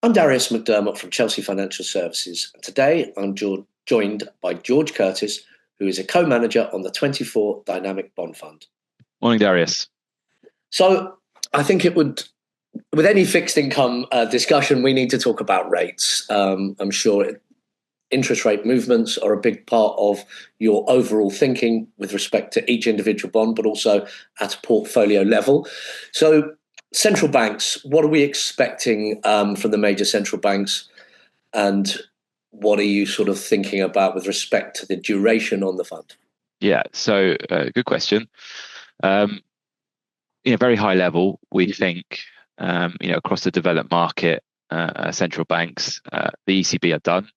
I'm Darius McDermott from Chelsea Financial Services, and today I'm joined by George Curtis, who is a co-manager on the 24 Dynamic Bond Fund. Morning, Darius. So I think with any fixed income discussion, we need to talk about rates. I'm sure interest rate movements are a big part of your overall thinking with respect to each individual bond, but also at a portfolio level. So central banks, what are we expecting from the major central banks, and what are you sort of thinking about with respect to the duration on the fund? Yeah, so good question. Very high level, we think, across the developed market, central banks, the ECB are done.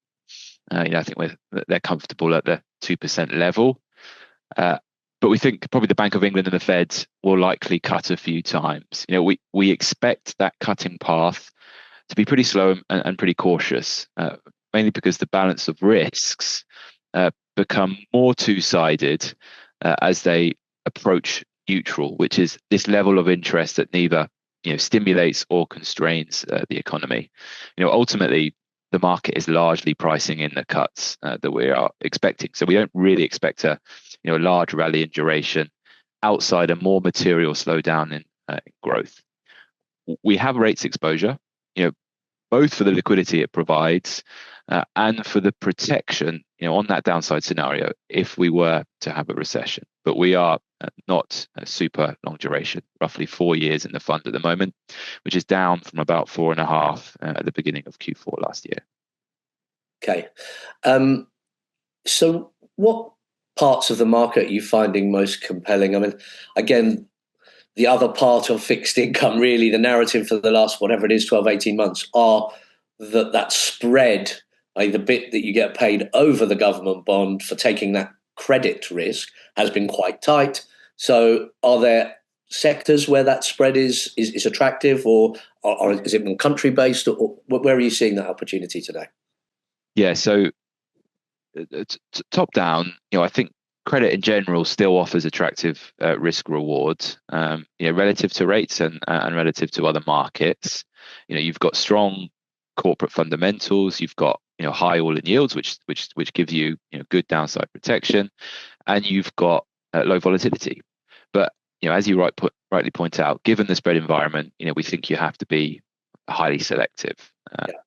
I think they're comfortable at the 2% level. But we think probably the Bank of England and the Fed will likely cut a few times. We expect that cutting path to be pretty slow and pretty cautious, mainly because the balance of risks become more two-sided as they approach neutral, which is this level of interest that neither stimulates or constrains the economy. Ultimately, the market is largely pricing in the cuts that we are expecting. So we don't really expect a large rally in duration outside a more material slowdown in growth. We have rates exposure, both for the liquidity it provides and for the protection, on that downside scenario if we were to have a recession. But we are not a super long duration, roughly 4 years in the fund at the moment, which is down from about 4.5 at the beginning of Q4 last year. Okay. So what parts of the market are you finding most compelling? I mean, again, the other part of fixed income, really, the narrative for the last, whatever it is, 12, 18 months, are that spread, the bit that you get paid over the government bond for taking that credit risk, has been quite tight. So are there sectors where that spread is attractive, or is it more country-based, or where are you seeing that opportunity today? Yeah, so top down, I think credit in general still offers attractive risk reward, relative to rates and relative to other markets. You've got strong corporate fundamentals, you've got high all-in yields, which give you good downside protection, and you've got low volatility. But as you rightly point out, given the spread environment, we think you have to be highly selective.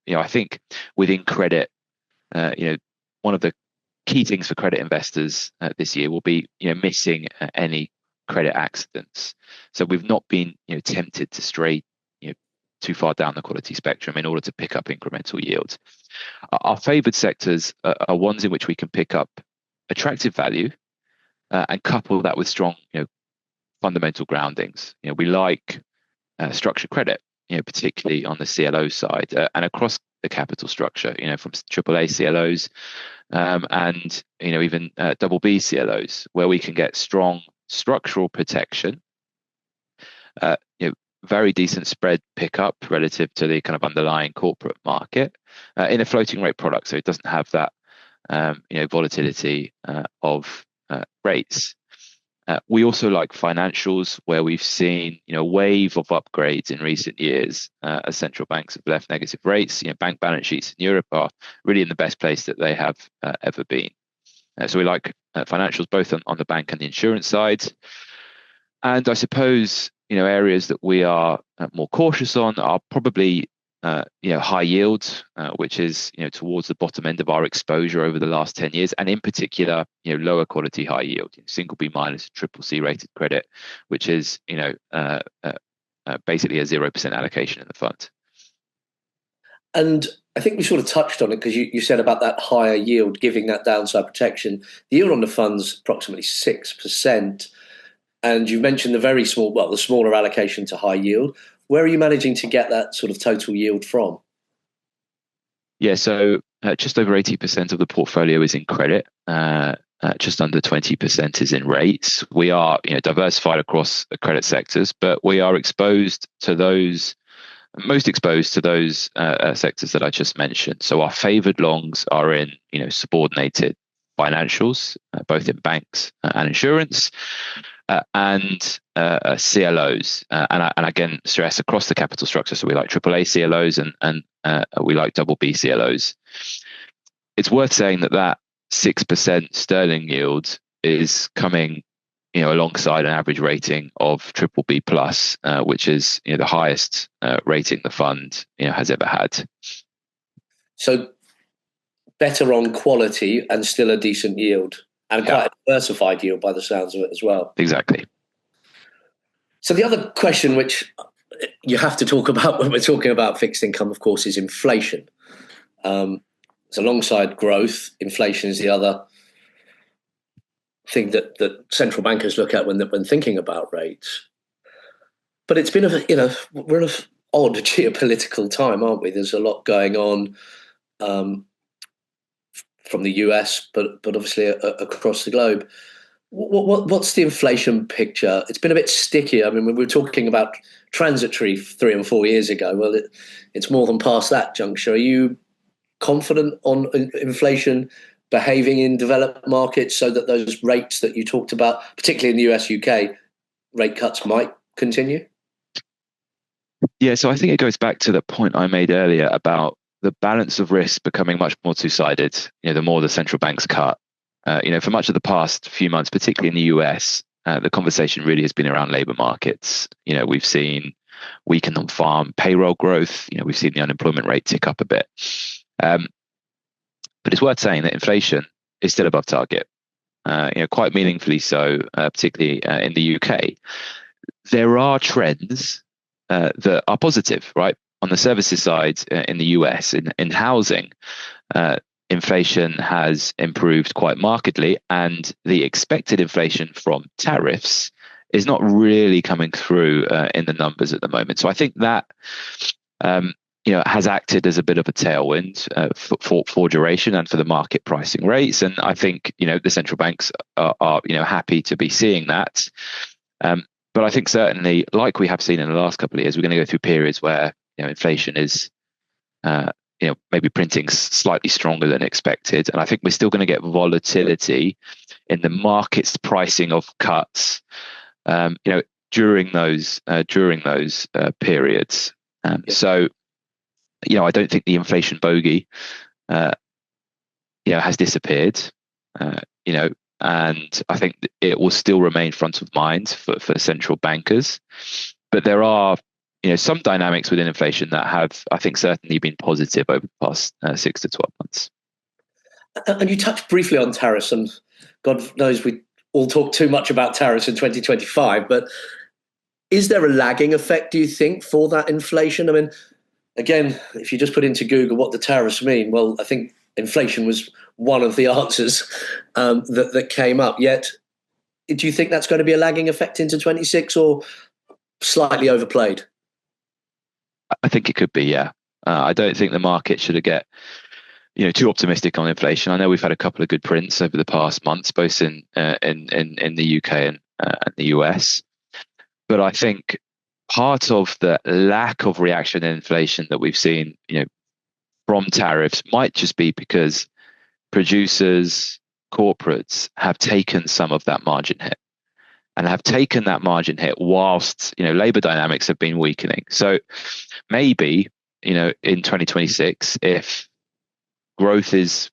I think within credit, one of the key things for credit investors this year will be missing any credit accidents. So we've not been tempted to stray too far down the quality spectrum in order to pick up incremental yields. Our favoured sectors are ones in which we can pick up attractive value and couple that with strong fundamental groundings. We like structured credit, particularly on the CLO side and across the capital structure, from AAA CLOs and even BB CLOs, where we can get strong structural protection, very decent spread pickup relative to the kind of underlying corporate market in a floating rate product, so it doesn't have that volatility of rates. We also like financials, where we've seen a wave of upgrades in recent years as central banks have left negative rates. Bank balance sheets in Europe are really in the best place that they have ever been. So we like financials both on the bank and the insurance side. And I suppose areas that we are more cautious on are probably high yield, which is towards the bottom end of our exposure over the last 10 years, and in particular lower quality high yield, single B minus, triple C rated credit, which is basically a 0% allocation in the fund. And I think we sort of touched on it because you said about that higher yield giving that downside protection. The yield on the fund's approximately 6%. And you mentioned the smaller allocation to high yield. Where are you managing to get that sort of total yield from? Yeah, so just over 80% of the portfolio is in credit. Just under 20% is in rates. We are diversified across the credit sectors, but we are most exposed to those sectors that I just mentioned. So our favoured longs are in subordinated financials, both in banks and insurance, and CLOs. And again, stress across the capital structure. So we like AAA CLOs and we like BB CLOs. It's worth saying that 6% sterling yield is coming, alongside an average rating of BBB plus, which is the highest rating the fund has ever had. So better on quality and still a decent yield, and quite a diversified yield by the sounds of it as well. Exactly. So the other question which you have to talk about when we're talking about fixed income, of course, is inflation. So alongside growth, inflation is the other thing that central bankers look at when thinking about rates. But it's been we're in an odd geopolitical time, aren't we? There's a lot going on from the US, but obviously across the globe. What's the inflation picture? It's been a bit sticky. I mean, we were talking about transitory 3 and 4 years ago. Well, it's more than past that juncture. Are you confident on inflation behaving in developed markets so that those rates that you talked about, particularly in the US, UK, rate cuts might continue? Yeah, so I think it goes back to the point I made earlier about the balance of risk becoming much more two-sided. The more the central banks cut, for much of the past few months, particularly in the US, the conversation really has been around labor markets. We've seen weak and non-farm payroll growth. We've seen the unemployment rate tick up a bit. But it's worth saying that inflation is still above target, quite meaningfully so, particularly in the UK. There are trends that are positive, right? On the services side in the US, in housing, inflation has improved quite markedly, and the expected inflation from tariffs is not really coming through in the numbers at the moment. So I think that has acted as a bit of a tailwind for duration and for the market pricing rates. And I think the central banks are happy to be seeing that. But I think certainly, like we have seen in the last couple of years, we're going to go through periods where inflation is maybe printing slightly stronger than expected, and I think we're still going to get volatility in the market's pricing of cuts during those periods. So I don't think the inflation bogey has disappeared, and I think it will still remain front of mind for central bankers. But there are some dynamics within inflation that have, I think, certainly been positive over the past 6 to 12 months. And you touched briefly on tariffs, and God knows we all talk too much about tariffs in 2025, but is there a lagging effect, do you think, for that inflation? I mean, again, if you just put into Google what the tariffs mean, well, I think inflation was one of the answers that came up. Yet, do you think that's going to be a lagging effect into 26 or slightly overplayed? I think it could be, yeah. I don't think the market should get too optimistic on inflation. I know we've had a couple of good prints over the past months, both in the UK and the US. But I think part of the lack of reaction in inflation that we've seen, from tariffs might just be because producers, corporates have taken some of that margin hit, and have taken that margin hit whilst labor dynamics have been weakening. So maybe in 2026, if growth is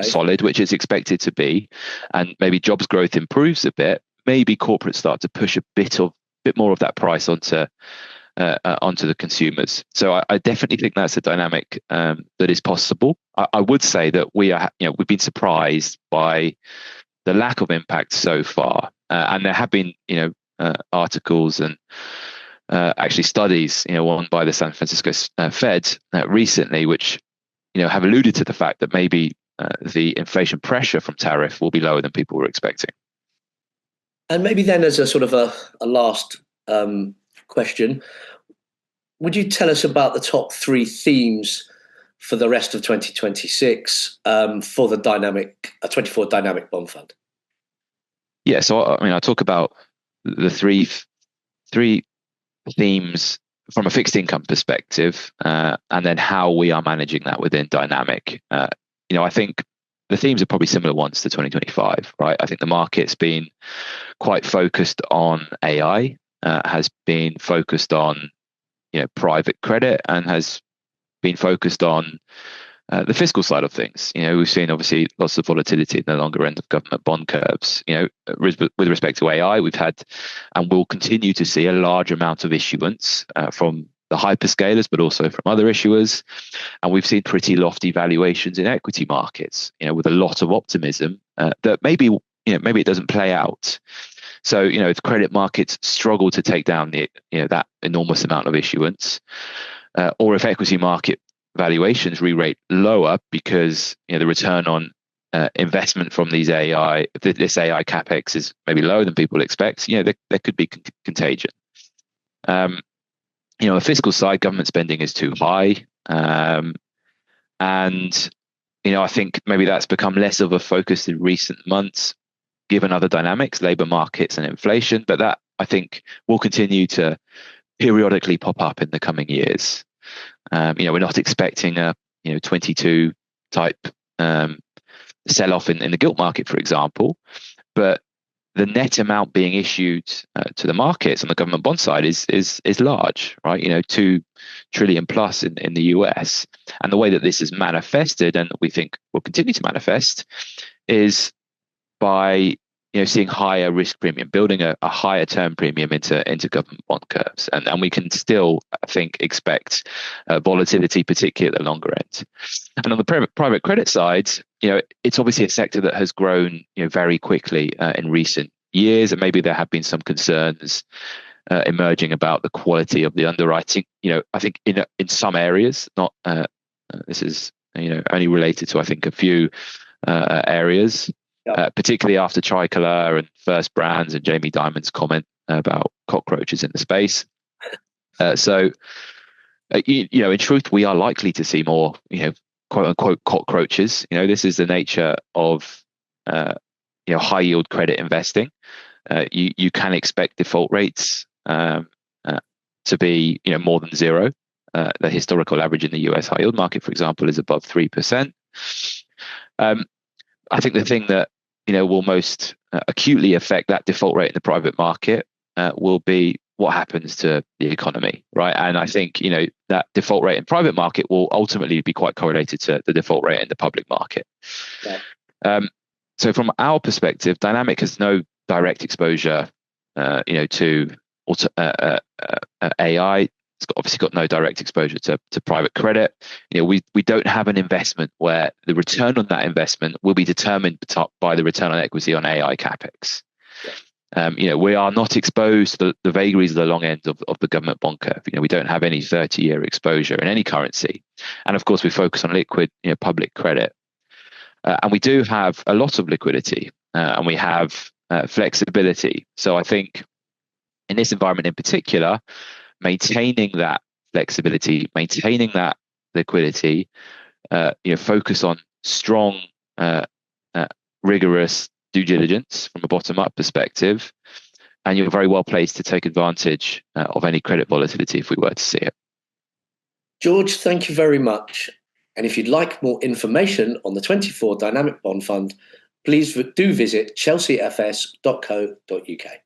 solid, which it's expected to be, and maybe jobs growth improves a bit, maybe corporates start to push a bit more of that price onto the consumers. So I definitely think that's a dynamic that is possible. I would say that we've been surprised by the lack of impact so far, and there have been articles and actually studies one by the San Francisco Fed recently, which have alluded to the fact that maybe the inflation pressure from tariff will be lower than people were expecting. And maybe then, as a sort of a last question, would you tell us about the top 3 themes for the rest of 2026 for the TwentyFour Dynamic Bond Fund? Yeah, so I talk about the three themes from a fixed income perspective, and then how we are managing that within Dynamic. I think the themes are probably similar ones to 2025, right? I think the market's been quite focused on AI, has been focused on private credit, and has been focused on the fiscal side of things. We've seen obviously lots of volatility in the longer end of government bond curves. With respect to AI, we've had and will continue to see a large amount of issuance from the hyperscalers, but also from other issuers. And we've seen pretty lofty valuations in equity markets, with a lot of optimism that maybe it doesn't play out. So, if credit markets struggle to take down that enormous amount of issuance, or if equity market valuations re-rate lower because the return on investment from this AI capex is maybe lower than people expect, there could be contagion. On the fiscal side, government spending is too high, and I think maybe that's become less of a focus in recent months, given other dynamics, labor markets and inflation. But that, I think, will continue to periodically pop up in the coming years. We're not expecting a 22 type sell-off in the gilt market, for example, but the net amount being issued to the markets on the government bond side is large, right? 2 trillion plus in the US. And the way that this is manifested, and we think will continue to manifest, is by seeing higher risk premium, building a higher term premium into government bond curves, and we can still, I think, expect volatility, particularly at the longer end. And on the private credit side, it's obviously a sector that has grown very quickly in recent years, and maybe there have been some concerns emerging about the quality of the underwriting. I think in some areas, not this is only related to, I think, a few areas. Particularly after Tricolor and First Brands and Jamie Dimon's comment about cockroaches in the space. So, in truth, we are likely to see more, quote unquote, cockroaches. This is the nature of, high yield credit investing. You can expect default rates to be, more than zero. The historical average in the US high yield market, for example, is above 3%. I think the thing that will most acutely affect that default rate in the private market will be what happens to the economy, right? And I think that default rate in private market will ultimately be quite correlated to the default rate in the public market. Yeah. So from our perspective, Dynamic has no direct exposure, to AI. It's obviously got no direct exposure to private credit. We don't have an investment where the return on that investment will be determined by the return on equity on AI capex. Yeah. We are not exposed to the vagaries of the long end of the government bond curve. We don't have any 30-year exposure in any currency, and of course we focus on liquid, public credit, and we do have a lot of liquidity, and we have flexibility. So I think in this environment in particular, maintaining that flexibility, maintaining that liquidity, focus on strong, rigorous due diligence from a bottom-up perspective, and you're very well placed to take advantage of any credit volatility if we were to see it. George, thank you very much. And if you'd like more information on the 24 Dynamic Bond Fund, please do visit chelseafs.co.uk.